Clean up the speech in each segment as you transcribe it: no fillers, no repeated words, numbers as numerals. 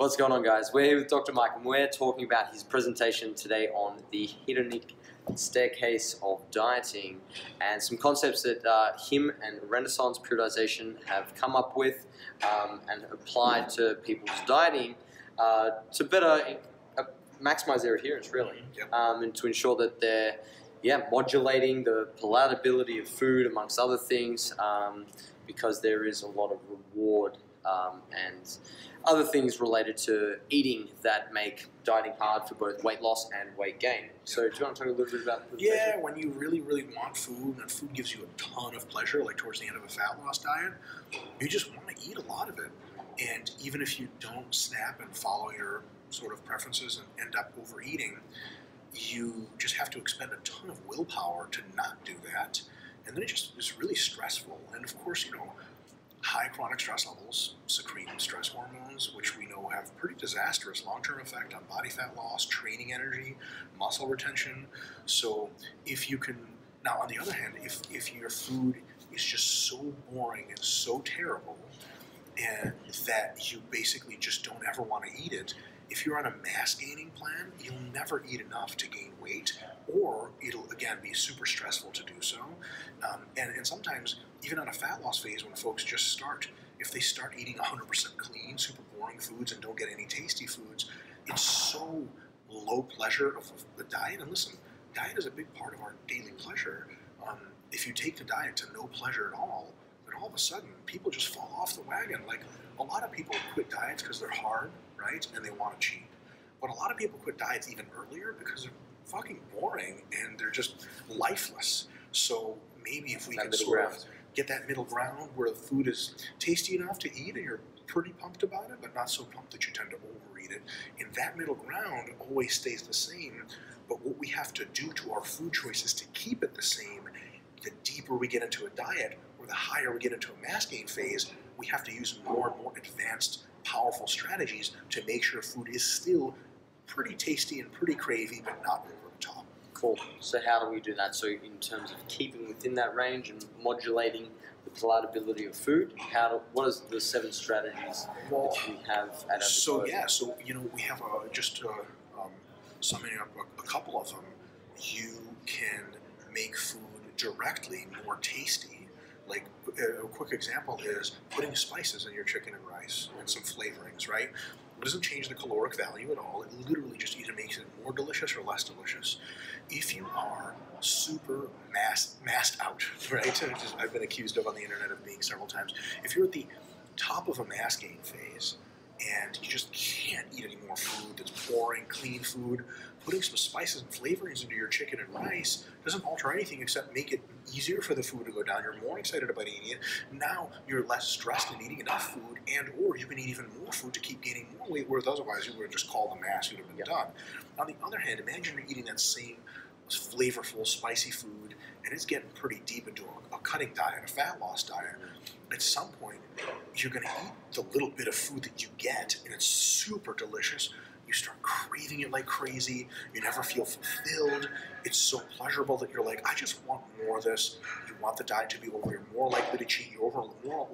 What's going on, guys? We're here with Dr. Mike, and we're talking about his presentation today on the hedonic staircase of dieting and some concepts that him and Renaissance Periodization have come up with and applied to people's dieting to better maximize their adherence, really, and to ensure that they're modulating the palatability of food, amongst other things, because there is a lot of reward and other things related to eating that make dieting hard for both weight loss and weight gain. So do you want to talk a little bit about the when you really, really want food and food gives you a ton of pleasure, like towards the end of a fat loss diet, you just want to eat a lot of it. And even if you don't snap and follow your sort of preferences and end up overeating, you just have to expend a ton of willpower to not do that. And then it just is really stressful. And of course, you know, high chronic stress levels secrete stress hormones, which we know have pretty disastrous long-term effect on body fat loss, training energy, muscle retention. So if you can, now on the other hand, if your food is just so boring and so terrible and that you basically just don't ever want to eat it, if you're on a mass gaining plan, you'll never eat enough to gain weight, or it'll, again, be super stressful to do so. And sometimes, even on a fat loss phase, when folks just start, if they start eating 100% clean, super boring foods and don't get any tasty foods, it's so low pleasure of the diet. And listen, diet is a big part of our daily pleasure. If you take the diet to no pleasure at all, then all of a sudden, people just fall off the wagon. Like, a lot of people quit diets because they're hard, right, and they want to cheat. But a lot of people quit diets even earlier because they're fucking boring and they're just lifeless. So maybe if we can sort of get that middle ground where the food is tasty enough to eat and you're pretty pumped about it, but not so pumped that you tend to overeat it, and that middle ground always stays the same. But what we have to do to our food choices to keep it the same, the deeper we get into a diet or the higher we get into a mass gain phase, we have to use more and more advanced, powerful strategies to make sure food is still pretty tasty and pretty cravey, but not over the top. Cool. So how do we do that? So in terms of keeping within that range and modulating the palatability of food, what is the 7 strategies that we have at our disposal? So you know, we have summing up a couple of them. You can make food directly more tasty. Like a quick example is putting spices in your chicken and rice and some flavorings, right? It doesn't change the caloric value at all. It literally just either makes it more delicious or less delicious. If you are super massed out, right? I've been accused of on the internet of being several times. If you're at the top of a mass gain phase and you just can't eat any more food that's boring, clean food, putting some spices and flavorings into your chicken and rice doesn't alter anything except make it easier for the food to go down. You're more excited about eating it. Now you're less stressed in eating enough food, and or you can eat even more food to keep gaining more weight, whereas otherwise you would have just called the mass, you'd have been done. On the other hand, imagine you're eating that same flavorful, spicy food, and it's getting pretty deep into a cutting diet, a fat loss diet. At some point, you're going to eat the little bit of food that you get, and it's super delicious. You start craving it like crazy. You never feel fulfilled. It's so pleasurable that you're like, I just want more of this. You want the diet to be over. You're more likely to cheat. You're more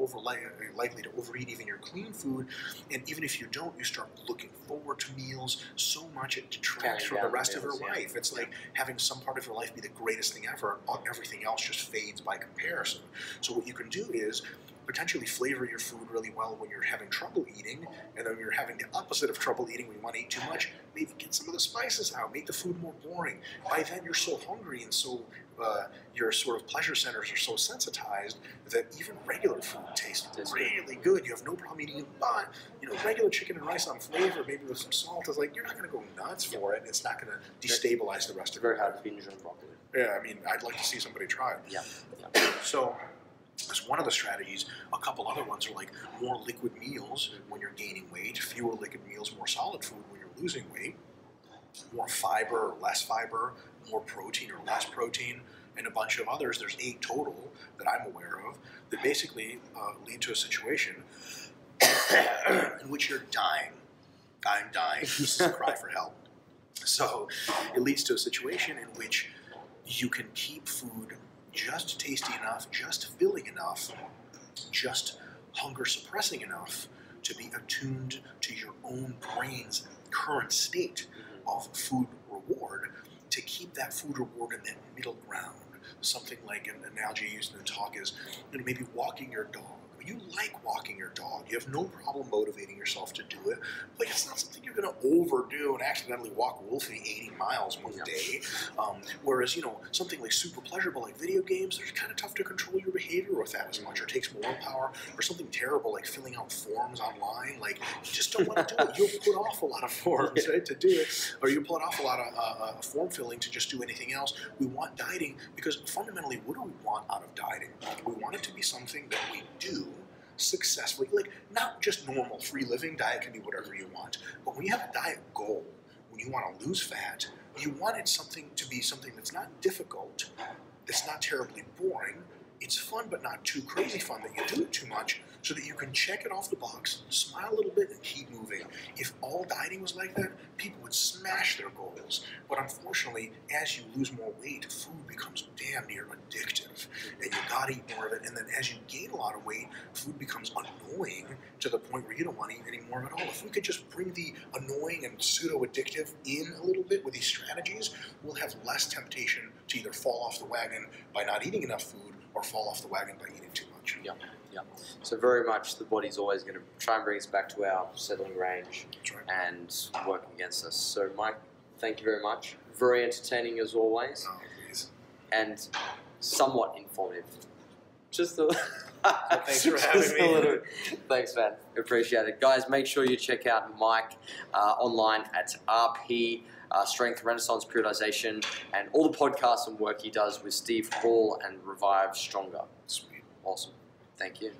likely to overeat even your clean food. And even if you don't, you start looking forward to meals so much it detracts from the rest of your life. It's like having some part of your life be the greatest thing ever, and everything else just fades by comparison. So what you can do is potentially flavor your food really well when you're having trouble eating, and then when you're having the opposite of trouble eating, when you want to eat too much, maybe get some of the spices out, make the food more boring. By then you're so hungry and so your sort of pleasure centers are so sensitized that even regular food tastes really good. You have no problem eating it, but you know, regular chicken and rice on flavor, maybe with some salt, is like, you're not going to go nuts for it. It's not going to destabilize the rest of it. Very hard to binge on broccoli. Yeah, I mean, I'd like to see somebody try it. Yeah. So that's one of the strategies. A couple other ones are like more liquid meals when you're gaining weight, fewer liquid meals, more solid food when you're losing weight, more fiber or less fiber, more protein or less protein, and a bunch of others. There's 8 total that I'm aware of that basically lead to a situation in which you're dying. I'm dying. This is a cry for help. So it leads to a situation in which you can keep food just tasty enough, just filling enough, just hunger suppressing enough to be attuned to your own brain's current state of food reward, to keep that food reward in that middle ground. Something like an analogy used in the talk is, maybe walking your dog. You like walking your dog. You have no problem motivating yourself to do it, but it's not something you're going to overdo and accidentally walk Wolfie 80 miles one day. Whereas, something like super pleasurable like video games, it's kind of tough to control your behavior with that as much, or takes more power, or something terrible like filling out forms online. Like, you just don't want to do it. You'll put off a lot of forms, right, to do it, or you put off a lot of form filling to just do anything else. We want dieting because fundamentally, what do we want out of dieting? We want it to be something that we do successfully, like not just normal free living. Diet can be whatever you want, but when you have a diet goal, when you want to lose fat, you want it to be something that's not difficult, that's not terribly boring. It's fun, but not too crazy fun that you do it too much, so that you can check it off the box, smile a little bit, and keep moving. If all dieting was like that, people would smash their goals. But unfortunately, as you lose more weight, food becomes damn near addictive, and you gotta eat more of it. And then as you gain a lot of weight, food becomes annoying to the point where you don't want to eat any more of it all. If we could just bring the annoying and pseudo-addictive in a little bit with these strategies, we'll have less temptation to either fall off the wagon by not eating enough food, or fall off the wagon by eating too much. Yeah. So very much the body's always going to try and bring us back to our settling range. That's right. And work against us. So Mike, thank you very much. Very entertaining as always. Oh, please. And somewhat informative. Just a Thanks for having me. A little. Thanks, man. Appreciate it. Guys, make sure you check out Mike online at RP. Strength, Renaissance, Periodization, and all the podcasts and work he does with Steve Hall and Revive Stronger. Sweet. Awesome. Thank you.